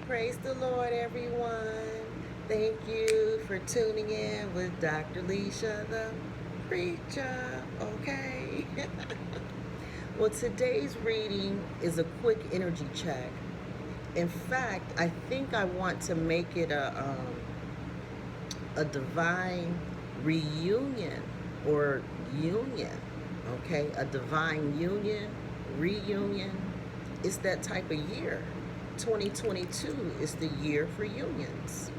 Praise the Lord, everyone. Thank you for tuning in with Lesia the Preacha. Okay. Well, today's reading is a quick energy check. In fact, I think I want to make it a divine reunion or union. Okay, a divine union, reunion. It's that type of year. 2022 is the year for unions.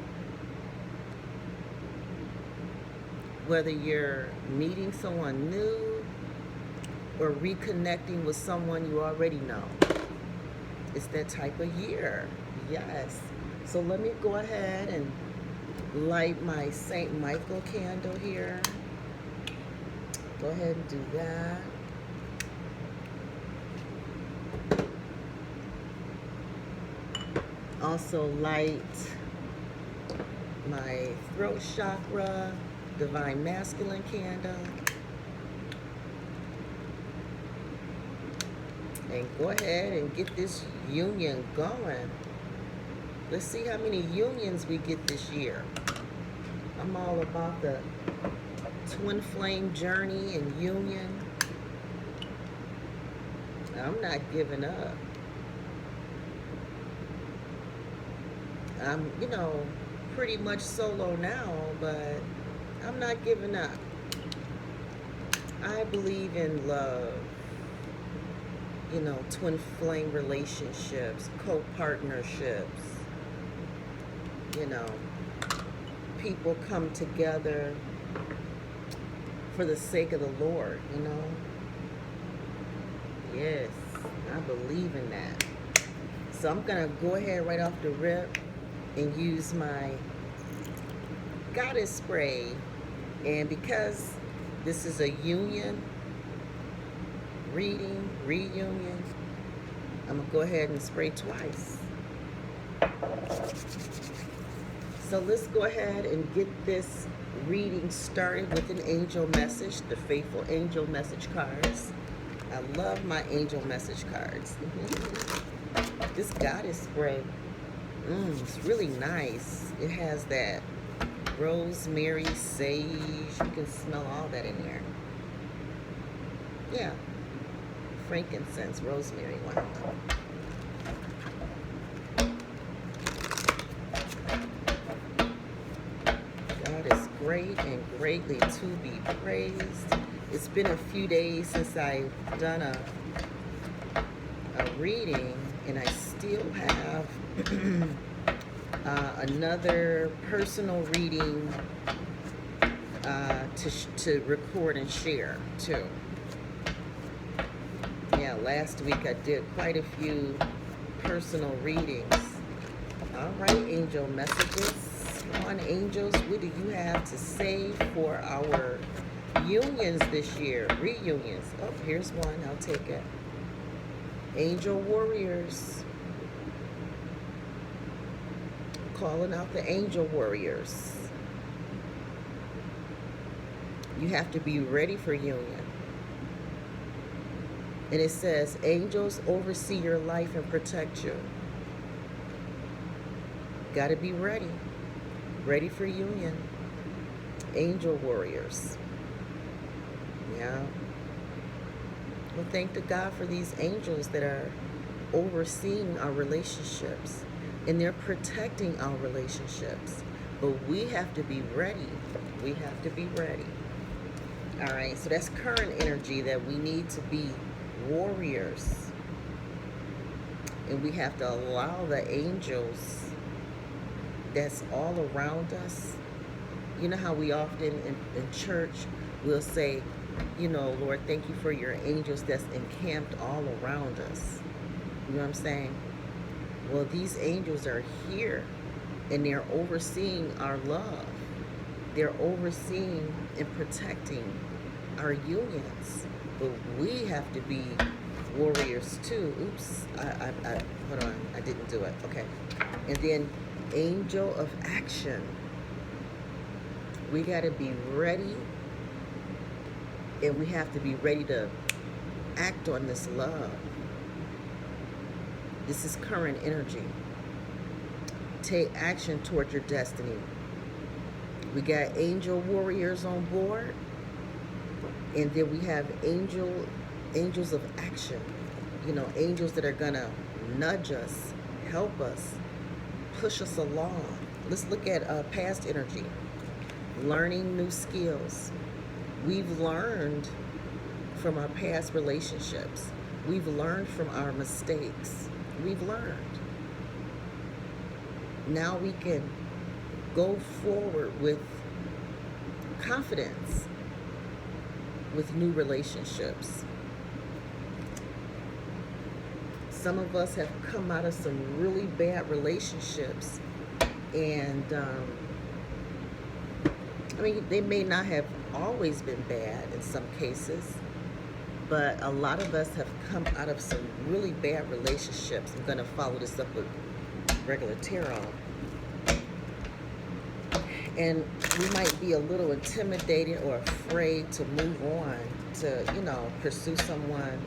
Whether you're meeting someone new or reconnecting with someone you already know, it's that type of year. Yes. So let me go ahead and light my St. Michael candle here. Go ahead and do that. Also light my throat chakra, divine masculine candle. And go ahead and get this union going. Let's see how many unions we get this year. I'm all about the twin flame journey and union. I'm not giving up. I'm, pretty much solo now, but I'm not giving up. I believe in love, twin flame relationships, co-partnerships, people come together for the sake of the Lord, Yes, I believe in that. So I'm going to go ahead right off the rip and use my goddess spray. And because this is a union, reading, reunion, I'm going to go ahead and spray twice. So let's go ahead and get this reading started with an angel message, the faithful angel message cards. I love my angel message cards. This goddess spray, it's really nice. It has that rosemary, sage. You can smell all that in there. Yeah. Frankincense, rosemary one. God is great and greatly to be praised. It's been a few days since I've done a reading, and I still have another personal reading to record and share too. Yeah, last week I did quite a few personal readings. All right, angel messages. Come on, angels, what do you have to say for our unions this year? Reunions. Oh, here's one. I'll take it. Angel warriors. Calling out the angel warriors. You have to be ready for union. And it says, angels oversee your life and protect you. Got to be ready. Ready for union. Angel warriors. Yeah. Well, thank to God for these angels that are overseeing our relationships. And they're protecting our relationships. But we have to be ready. We have to be ready. All right, so that's current energy, that we need to be warriors. And we have to allow the angels that's all around us. You know how we often in church will say, Lord, thank you for your angels that's encamped all around us. You know what I'm saying? Well, these angels are here, and they're overseeing our love. They're overseeing and protecting our unions. But we have to be warriors too. Oops, I hold on, I didn't do it. Okay. And then angel of action. We got to be ready, and we have to be ready to act on this love. This is current energy. Take action toward your destiny. We got angel warriors on board, and then we have angels of action. You know, angels that are gonna nudge us, help us, push us along. Let's look at past energy. Learning new skills. We've learned from our past relationships. We've learned from our mistakes. We've learned. Now we can go forward with confidence with new relationships. Some of us have come out of some really bad relationships, and I mean, they may not have always been bad in some cases, but a lot of us have come out of some really bad relationships. I'm going to follow this up with regular tarot. And we might be a little intimidated or afraid to move on, to, you know, pursue someone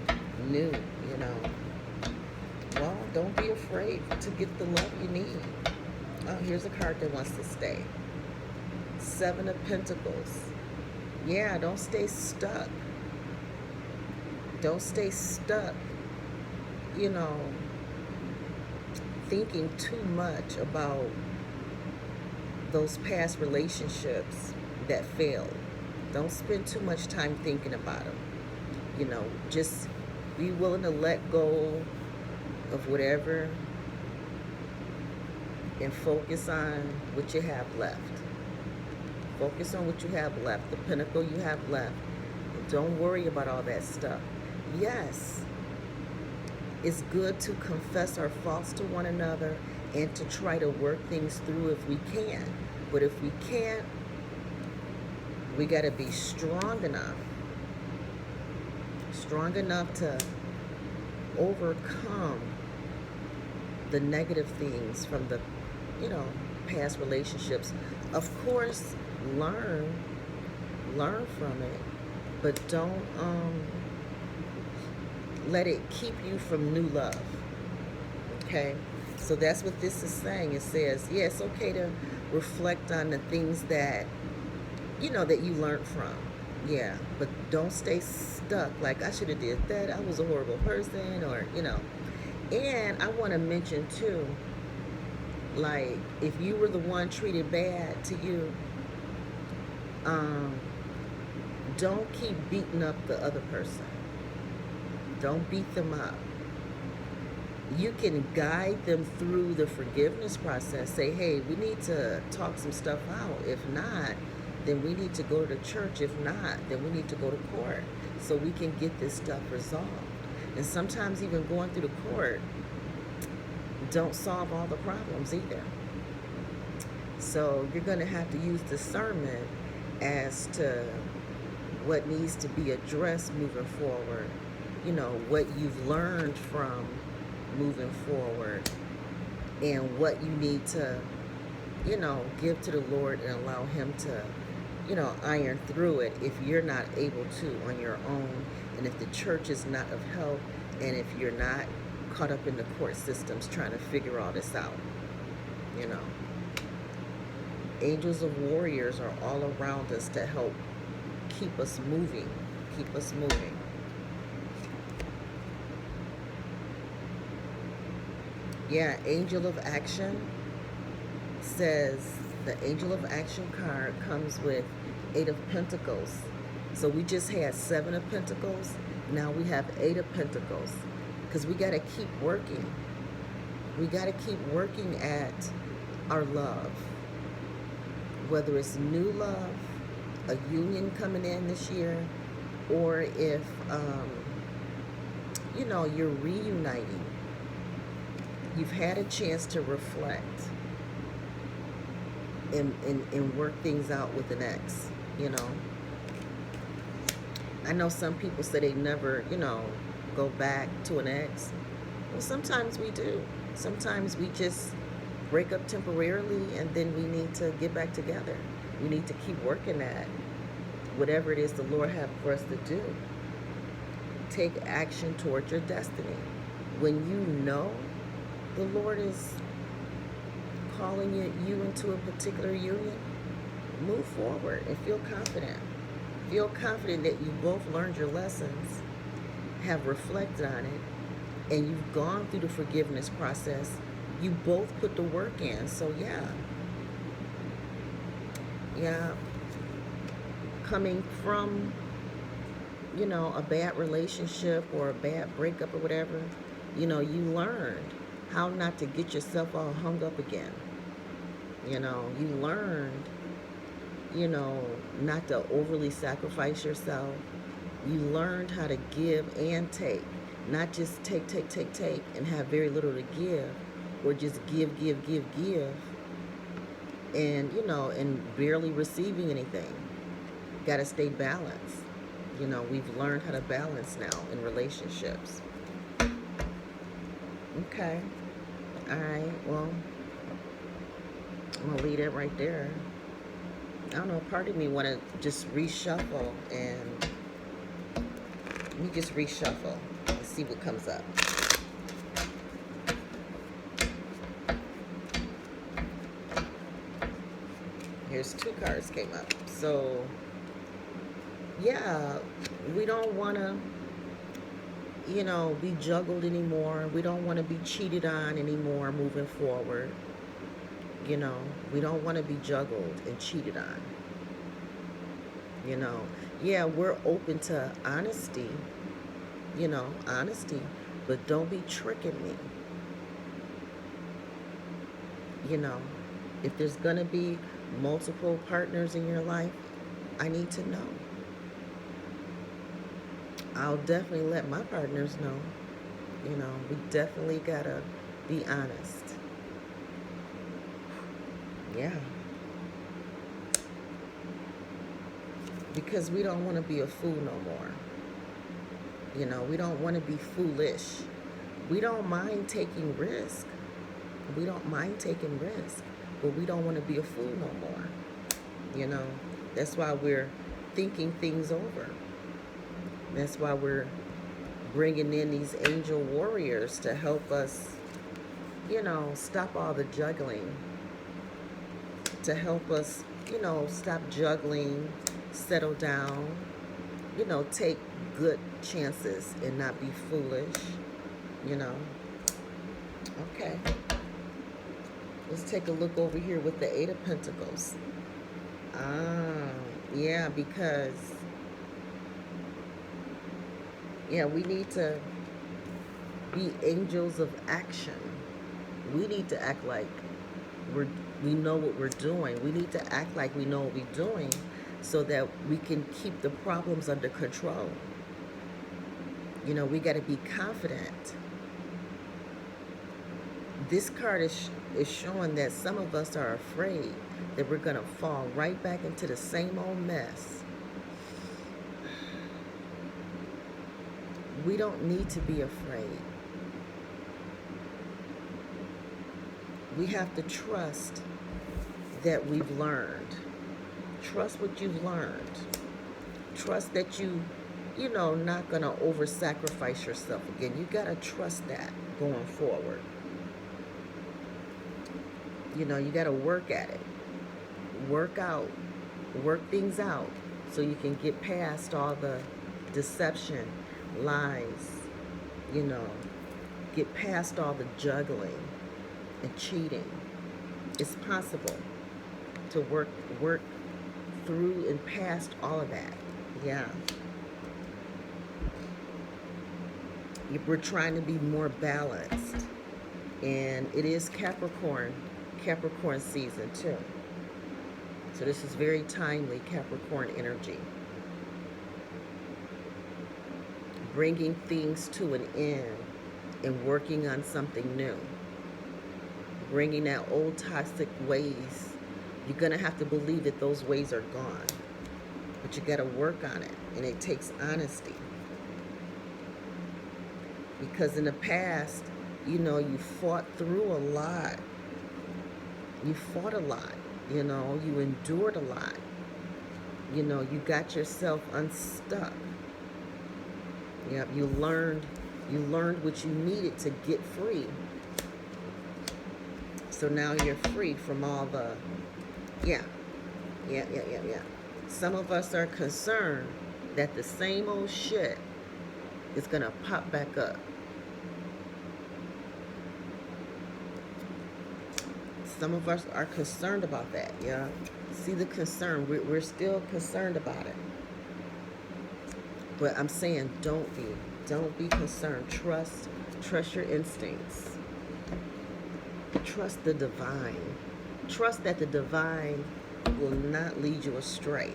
new, you know. Well, don't be afraid to get the love you need. Oh, here's a card that wants to stay. 7 of Pentacles. Yeah, don't stay stuck. Don't stay stuck, you know, thinking too much about those past relationships that failed. Don't spend too much time thinking about them. You know, just be willing to let go of whatever and focus on what you have left. Focus on what you have left, the pinnacle you have left. Don't worry about all that stuff. Yes, it's good to confess our faults to one another and to try to work things through if we can. But if we can't, we got to be strong enough to overcome the negative things from the, you know, past relationships. Of course, learn from it, but don't let it keep you from new love. Okay? So that's what this is saying. It says, yeah, it's okay to reflect on the things that, you know, that you learned from. Yeah, but don't stay stuck like, I should have did that, I was a horrible person, or, you know. And I want to mention too, like, if you were the one treated bad to you, don't keep beating up the other person. Don't beat them up. You can guide them through the forgiveness process. Say, hey, we need to talk some stuff out. If not, then we need to go to church. If not, then we need to go to court so we can get this stuff resolved. And sometimes even going through the court don't solve all the problems either. So you're going to have to use discernment as to what needs to be addressed moving forward. You know, what you've learned from moving forward, and what you need to, you know, give to the Lord and allow Him to, you know, iron through it if you're not able to on your own, and if the church is not of help, and if you're not caught up in the court systems trying to figure all this out, you know. Angels of warriors are all around us to help keep us moving, keep us moving. Yeah, Angel of Action says, the Angel of Action card comes with 8 of Pentacles. So we just had 7 of Pentacles. Now we have 8 of Pentacles. Because we got to keep working. We got to keep working at our love. Whether it's new love, a union coming in this year, or if, you know, you're reuniting. You've had a chance to reflect and work things out with an ex, you know. I know some people say they never, you know, go back to an ex. Well, sometimes we do. Sometimes we just break up temporarily, and then we need to get back together. We need to keep working at whatever it is the Lord has for us to do. Take action towards your destiny. When you know the Lord is calling you into a particular union, move forward and feel confident. Feel confident that you both learned your lessons, have reflected on it, and you've gone through the forgiveness process. You both put the work in. So yeah, coming from, you know, a bad relationship or a bad breakup or whatever, you know, you learned how not to get yourself all hung up again. You know, you learned, you know, not to overly sacrifice yourself. You learned how to give and take, not just take, and have very little to give, or just give, and, you know, and barely receiving anything. Got to stay balanced. You know, we've learned how to balance now in relationships. Okay. All right. Well, I'm going to leave it right there. I don't know. Part of me want to just reshuffle, and let me just reshuffle and see what comes up. Here's 2 cards came up. So, yeah, we don't want to, you know, be juggled anymore. We don't want to be cheated on anymore moving forward. You know, we don't want to be juggled and cheated on. You know, yeah, we're open to honesty, you know, but don't be tricking me. You know, if there's going to be multiple partners in your life, I need to know. I'll definitely let my partners know. You know, we definitely gotta be honest. Yeah. Because we don't want to be a fool no more. You know, we don't want to be foolish. We don't mind taking risk. We don't mind taking risk, but we don't want to be a fool no more. You know, that's why we're thinking things over. That's why we're bringing in these angel warriors to help us, you know, stop all the juggling. To help us, you know, stop juggling, settle down, you know, take good chances and not be foolish, you know. Okay. Let's take a look over here with the 8 of Pentacles. Yeah, because, yeah, we need to be angels of action. We need to act like we know what we're doing. We need to act like we know what we're doing so that we can keep the problems under control. You know, we got to be confident. This card is showing that some of us are afraid that we're going to fall right back into the same old mess. We don't need to be afraid. We have to trust that we've learned. Trust what you've learned. Trust that you know, not going to over-sacrifice yourself again. You got to trust that going forward. You know, you got to work at it. Work things out so you can get past all the deception, lies, you know, get past all the juggling and cheating. It's possible to work through and past all of that. Yeah. We're trying to be more balanced. And it is Capricorn season too. So this is very timely Capricorn energy. Bringing things to an end and working on something new. Bringing out old toxic ways. You're going to have to believe that those ways are gone. But you got to work on it. And it takes honesty. Because in the past, you know, you fought through a lot. You fought a lot. You know, you endured a lot. You know, you got yourself unstuck. Yep, you learned what you needed to get free. So now you're free from all the, yeah. Some of us are concerned that the same old shit is going to pop back up. Some of us are concerned about that, yeah. See the concern. We're still concerned about it. But I'm saying don't be concerned. Trust your instincts. Trust the divine. Trust that the divine will not lead you astray.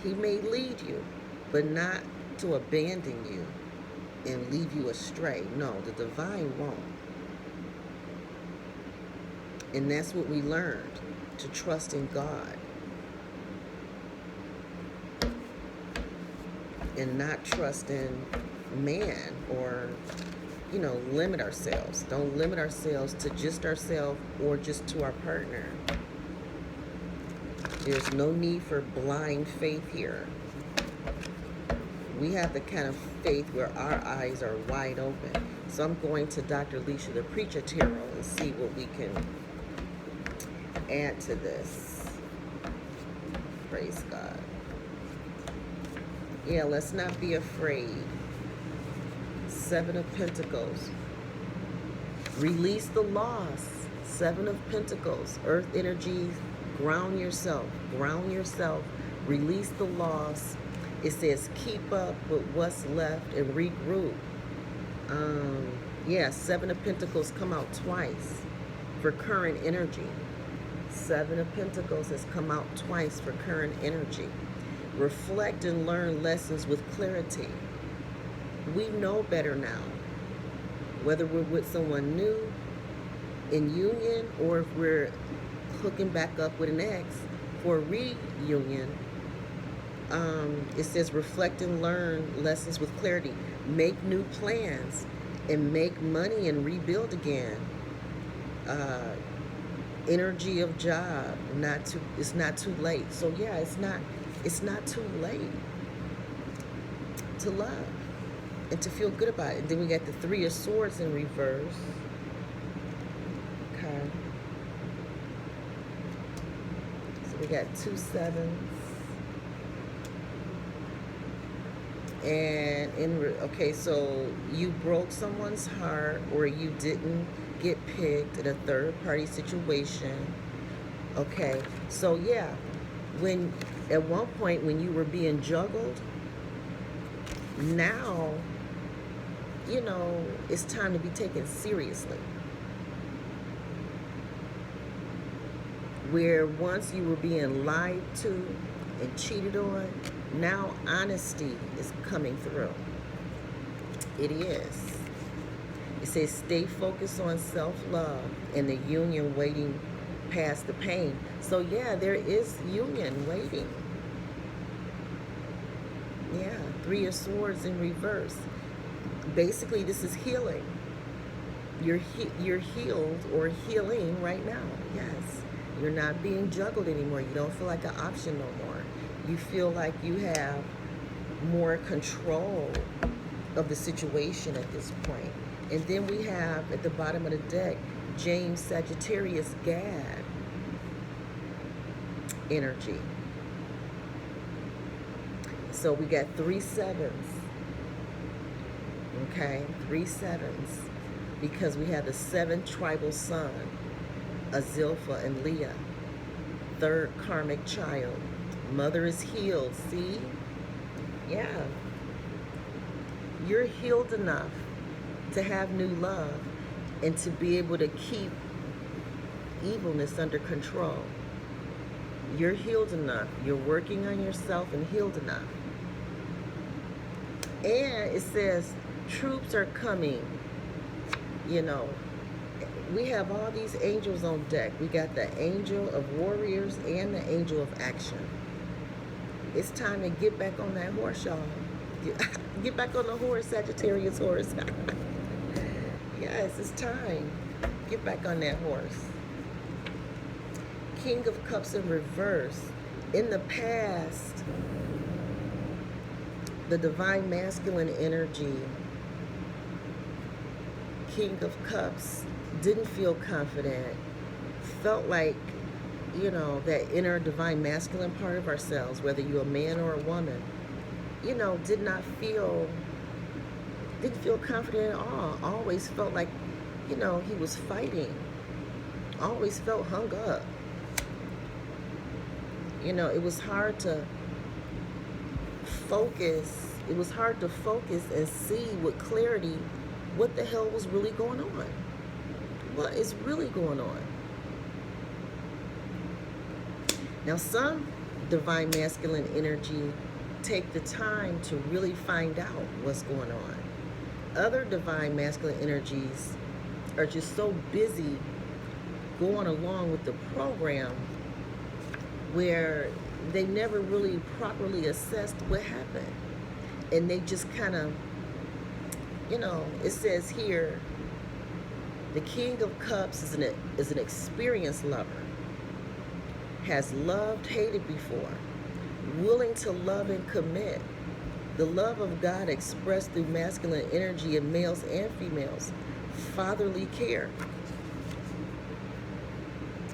He may lead you, but not to abandon you and lead you astray. No, the divine won't. And that's what we learned, to trust in God. And not trust in man, or, limit ourselves. Don't limit ourselves to just ourselves or just to our partner. There's no need for blind faith here. We have the kind of faith where our eyes are wide open. So I'm going to Dr. Lesia the Preacha tarot and see what we can add to this. Praise God. Yeah, let's not be afraid. 7 of Pentacles. Release the loss. 7 of Pentacles. Earth energy. Ground yourself. Ground yourself. Release the loss. It says keep up with what's left and regroup. Yeah, 7 of Pentacles come out twice for current energy. 7 of Pentacles has come out twice for current energy. Reflect and learn lessons with clarity. We know better now. Whether we're with someone new, in union, or if we're hooking back up with an ex for a reunion, it says reflect and learn lessons with clarity. Make new plans and make money and rebuild again. Energy of job, it's not too late. So yeah, it's not too late to love and to feel good about it. And then we got the 3 of Swords in reverse. Okay. So we got 2 sevens. And okay, so you broke someone's heart, or you didn't get picked in a third-party situation. Okay, so yeah, when at one point when you were being juggled, now it's time to be taken seriously. Where once you were being lied to and cheated on, now honesty is coming through. It is. It says stay focused on self-love and the union waiting past the pain. So yeah, there is union waiting. Yeah, 3 of Swords in reverse. Basically, this is healing. You're healed or healing right now. Yes. You're not being juggled anymore. You don't feel like an option no more. You feel like you have more control of the situation at this point. And then we have at the bottom of the deck, II Sagittarius Gad energy. So we got 3 sevens. Okay, 3 sevens. Because we have the 7th tribal son, Azilpha and Leah. 3rd karmic child. Mother is healed. See? Yeah. You're healed enough to have new love and to be able to keep evilness under control. You're healed enough. You're working on yourself and healed enough. And it says troops are coming. We have all these angels on deck. We got the angel of warriors and the angel of action. It's time to get back on that horse, y'all. Get back on the horse, Sagittarius horse. Yes, it's time. Get back on that horse. King of Cups in reverse. In the past, the divine masculine energy, King of Cups, didn't feel confident, felt like, you know, that inner divine masculine part of ourselves, whether you're a man or a woman, you know, didn't feel confident at all. Always felt like, you know, he was fighting. Always felt hung up. You know, it was hard to focus. It was hard to focus and see with clarity what the hell was really going on. What is really going on? Now, some divine masculine energy take the time to really find out what's going on. Other divine masculine energies are just so busy going along with the program where they never really properly assessed what happened. And they just kind of, you know, it says here, the King of Cups is an experienced lover, has loved, hated before, willing to love and commit. The love of God expressed through masculine energy in males and females, fatherly care.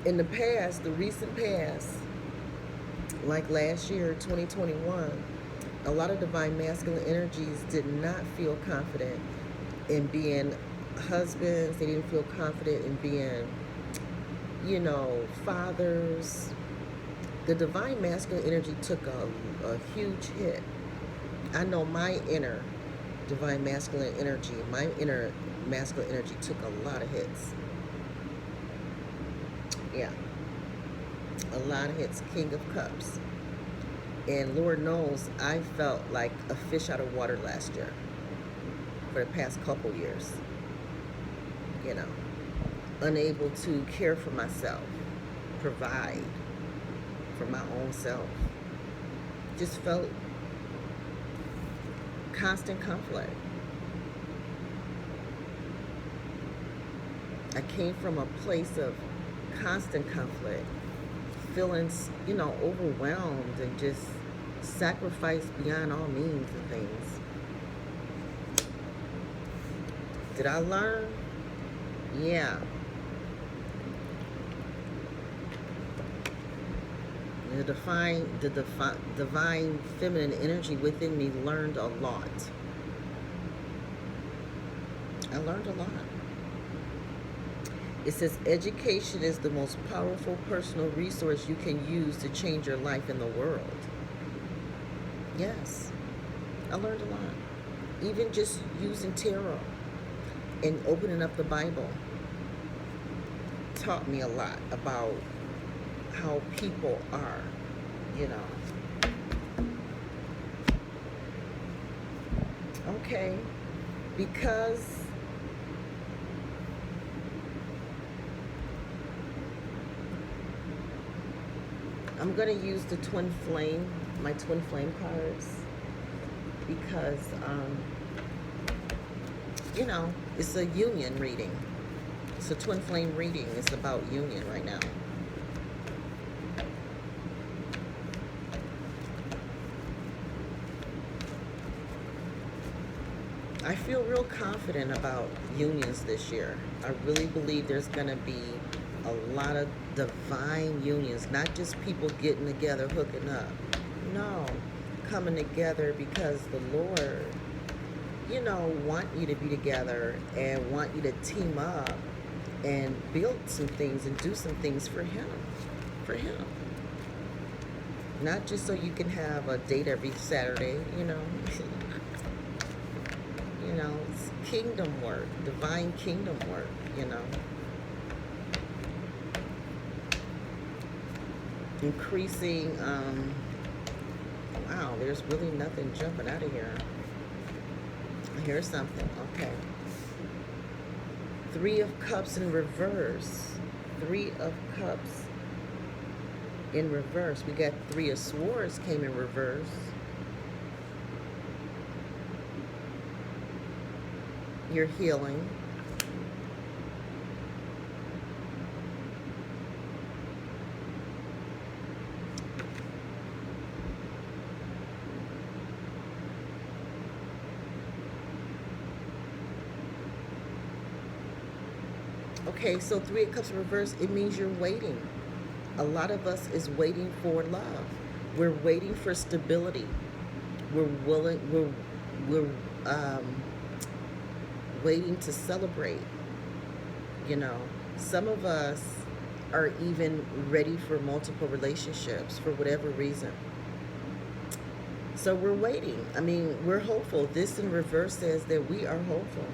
In the past, the recent past, like last year, 2021, a lot of divine masculine energies did not feel confident in being husbands. They didn't feel confident in being, you know, fathers. The divine masculine energy took a huge hit. I know my inner divine masculine energy, my inner masculine energy took a lot of hits. Yeah. A lot of hits. King of Cups. And Lord knows I felt like a fish out of water last year for the past couple years. You know, unable to care for myself, provide for my own self. Just felt constant conflict. I came from a place of constant conflict, feeling, you know, overwhelmed and just sacrificed beyond all means and things. Did I learn? Yeah. The divine feminine energy within me learned a lot. I learned a lot. It says education is the most powerful personal resource you can use to change your life in the world. Yes, I learned a lot. Even just using tarot and opening up the Bible taught me a lot about how people are, you know. Okay, because I'm going to use the twin flame, my twin flame cards, because, you know, it's a union reading. It's a twin flame reading. It's about union right now. I feel real confident about unions this year. I really believe there's going to be a lot of divine unions, not just people getting together, hooking up. No, coming together because the Lord, you know, want you to be together and want you to team up and build some things and do some things for Him. For Him. Not just so you can have a date every Saturday, you know. You know, it's kingdom work, divine kingdom work, you know. Increasing, wow, there's really nothing jumping out of here. Here's something, okay. 3 of Cups in reverse. 3 of Cups in reverse. We got 3 of Swords came in reverse. You're healing. Okay, so Three of Cups reverse, it means you're waiting. A lot of us is waiting for love. We're waiting for stability. We're waiting to celebrate. You know, some of us are even ready for multiple relationships for whatever reason. So we're waiting. I mean, we're hopeful. This in reverse says that we are hopeful.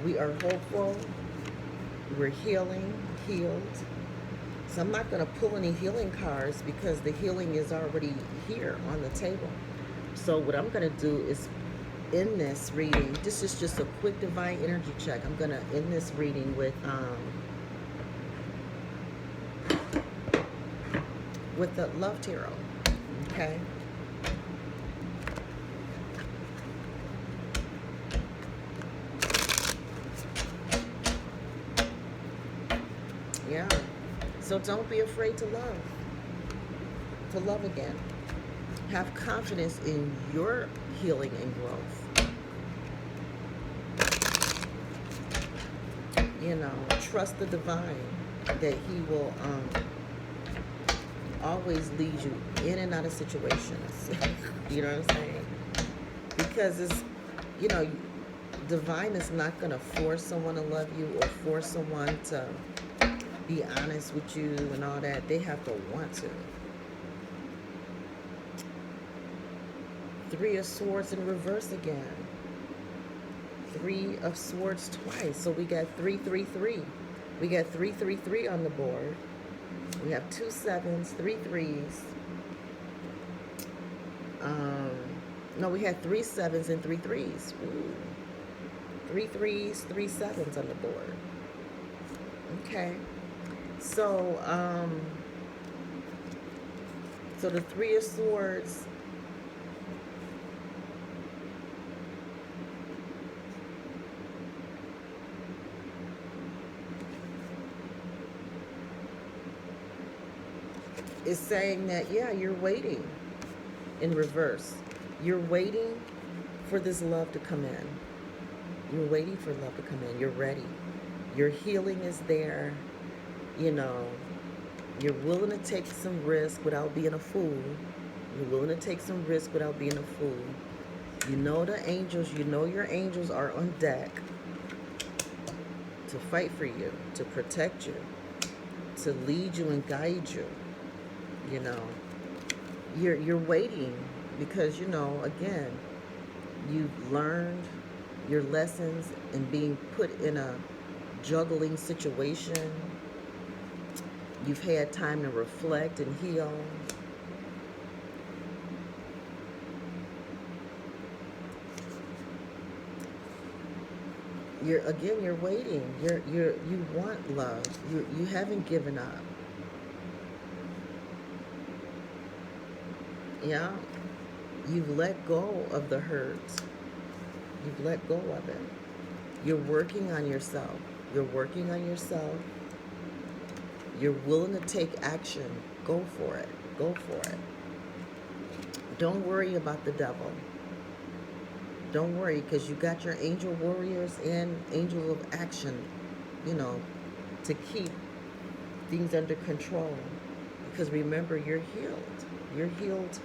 We are hopeful. We're healed. So I'm not going to pull any healing cards because the healing is already here on the table. So what I'm going to do is end this reading. This is just a quick divine energy check. I'm going to end this reading with the Love Tarot. Okay. Yeah. So don't be afraid to love again. Have confidence in your healing and growth. You know, trust the divine that he will always lead you in and out of situations. You know what I'm saying? Because it's, you know, divine is not going to force someone to love you or force someone to be honest with you and all that. They have to want to. Three of Swords in reverse again. Three of Swords twice. So we got 333. We got 333 on the board. We have 2 7s, 3 3s. No, we had 3 7s and 3 3s. Ooh. 3 3s, 3 7s on the board. Okay. So, so the Three of Swords is saying that, yeah, you're waiting in reverse. You're waiting for this love to come in. You're waiting for love to come in. You're ready. Your healing is there. You know, you're willing to take some risk without being a fool. You're willing to take some risk without being a fool. You know the angels, you know your angels are on deck to fight for you, to protect you, to lead you and guide you. You know, you're waiting because, you know, again, you've learned your lessons and being put in a juggling situation. You've had time to reflect and heal. You're waiting. You want love. You haven't given up. Yeah. You've let go of the hurt. You've let go of it. You're working on yourself. You're working on yourself. You're willing to take action. Go for it. Go for it. Don't worry about the devil. Don't worry, because you got your angel warriors and angel of action, you know, to keep things under control. Because remember, you're healed. You're healed.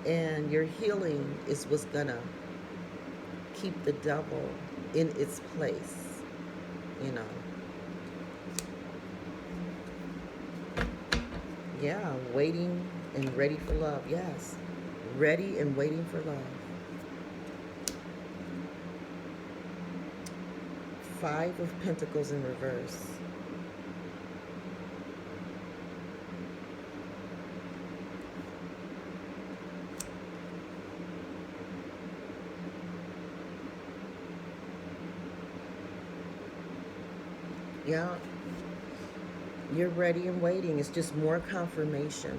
And your healing is what's going to keep the devil in its place, you know. Yeah, waiting and ready for love. Yes, ready and waiting for love. 5 of Pentacles in reverse. Yeah. You're ready and waiting. It's just more confirmation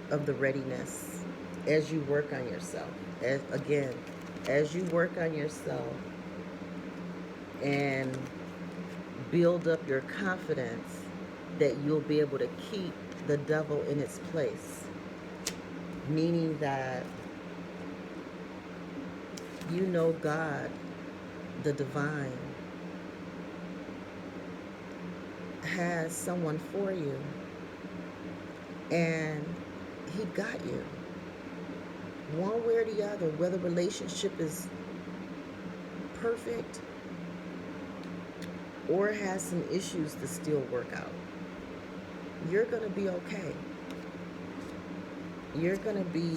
of the readiness as you work on yourself. As you work on yourself and build up your confidence that you'll be able to keep the devil in its place. Meaning that you know God, the divine, has someone for you, and he got you. One way or the other, whether relationship is perfect or has some issues to still work out, you're going to be okay. You're going to be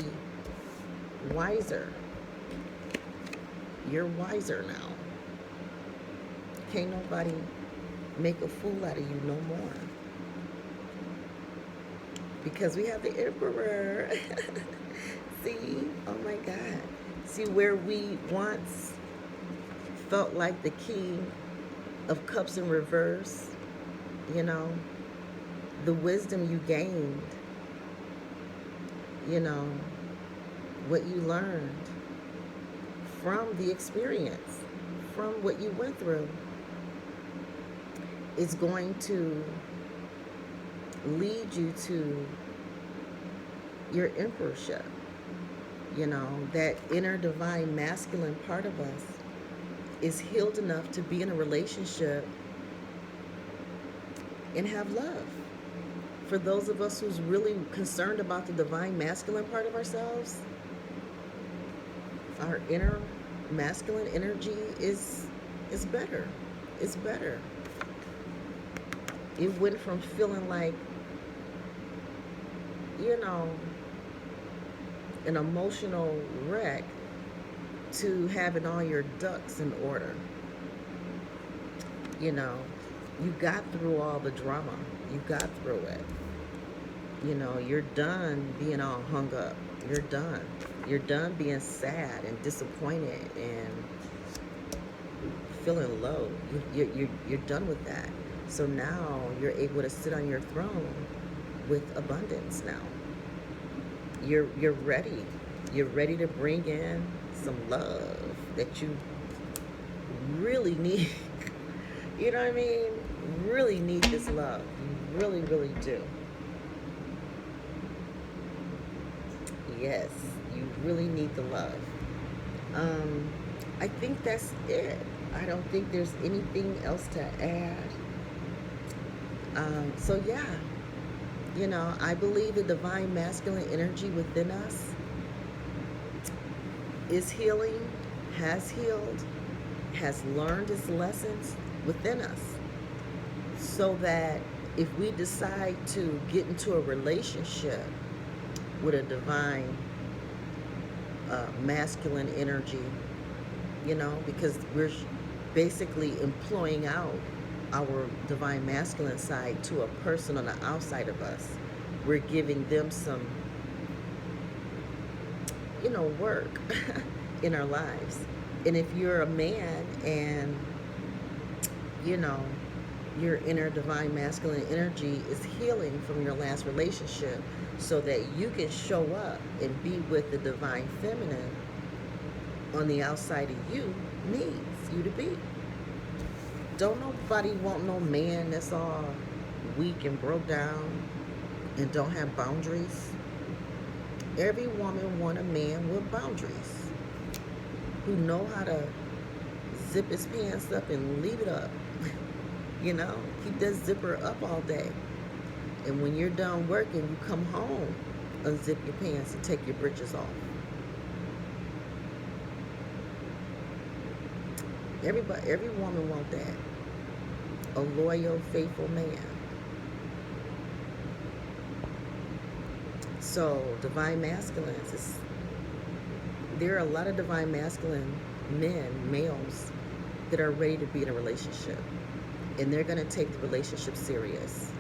wiser. You're wiser now. Can't nobody make a fool out of you no more. Because we have the Emperor. See? Oh my God. See, where we once felt like the King of Cups in reverse, you know, the wisdom you gained, you know, what you learned from the experience, from what you went through, is going to lead you to your emperorship. You know, that inner divine masculine part of us is healed enough to be in a relationship and have love. For those of us who's really concerned about the divine masculine part of ourselves, our inner masculine energy is better. It's better. It went from feeling like, you know, an emotional wreck to having all your ducks in order. You know, you got through all the drama. You got through it. You know, you're done being all hung up. You're done. You're done being sad and disappointed and feeling low. You're done with that. So now you're able to sit on your throne with abundance now. You're ready. You're ready to bring in some love that you really need. You know what I mean? Really need this love. You really, really do. Yes, you really need the love. I think that's it. I don't think there's anything else to add. So yeah, you know, I believe the divine masculine energy within us is healing, has healed, has learned its lessons within us, so that if we decide to get into a relationship with a divine masculine energy, you know, because we're basically employing out our divine masculine side to a person on the outside of us. We're giving them some, you know, work in our lives. And if you're a man and, you know, your inner divine masculine energy is healing from your last relationship, so that you can show up and be with the divine feminine on the outside of you, needs you to be. Don't nobody want no man that's all weak and broke down and don't have boundaries. Every woman want a man with boundaries, who know how to zip his pants up and leave it up. You know, keep that zipper up all day. And when you're done working, you come home, unzip your pants and take your britches off. Every woman wants that. A loyal, faithful man. So, divine masculines, there are a lot of divine masculine men, males, that are ready to be in a relationship. And they're going to take the relationship serious.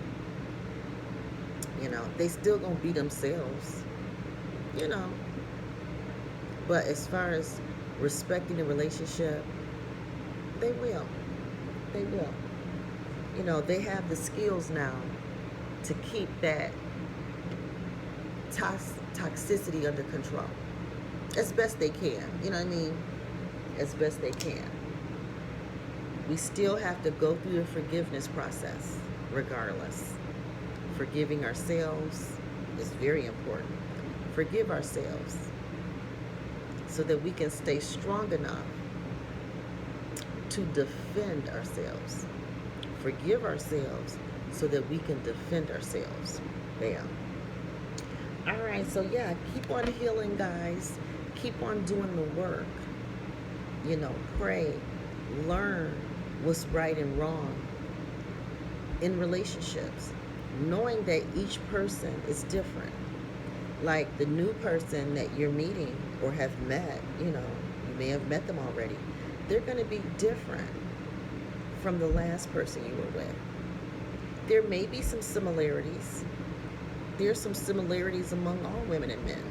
You know, they still going to be themselves. You know. But as far as respecting the relationship, they will. They will. You know, they have the skills now to keep that toxicity under control. As best they can. You know what I mean? As best they can. We still have to go through the forgiveness process, regardless. Forgiving ourselves is very important. Forgive ourselves so that we can stay strong enough to defend ourselves. Forgive ourselves so that we can defend ourselves. Bam. All right, so yeah, keep on healing, guys. Keep on doing the work. You know, pray, learn what's right and wrong in relationships, knowing that each person is different. Like the new person that you're meeting or have met, you know, you may have met them already. They're going to be different from the last person you were with. There may be some similarities. There's some similarities among all women and men,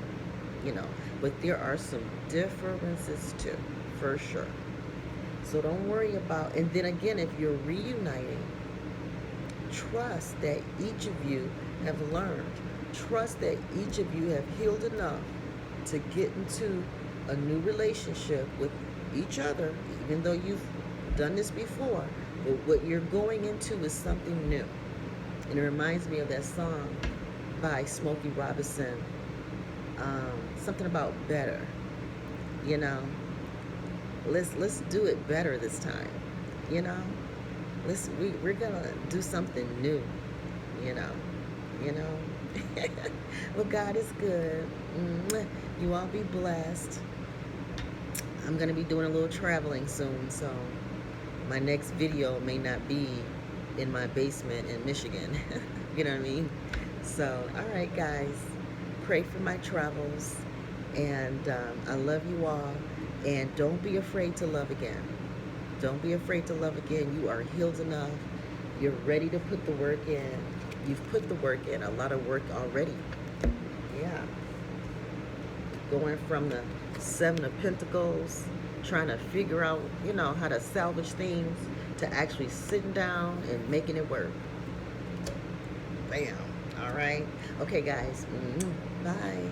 you know, but there are some differences too, for sure. So don't worry about, and then again, if you're reuniting, trust that each of you have learned. Trust that each of you have healed enough to get into a new relationship with each other, even though you've done this before. But what you're going into is something new. And it reminds me of that song by Smokey Robinson, something about better. You know, let's do it better this time. You know, we're gonna do something new. You know. Well, God is good. You all be blessed. I'm gonna be doing a little traveling soon, so my next video may not be in my basement in Michigan. You know what I mean? So, all right, guys, pray for my travels, and I love you all, and don't be afraid to love again. Don't be afraid to love again. You are healed enough. You're ready to put the work in. You've put the work in, a lot of work already. Yeah. Going from the Seven of Pentacles, trying to figure out, you know, how to salvage things, to actually sitting down and making it work. Bam. All right. Okay, guys. Bye.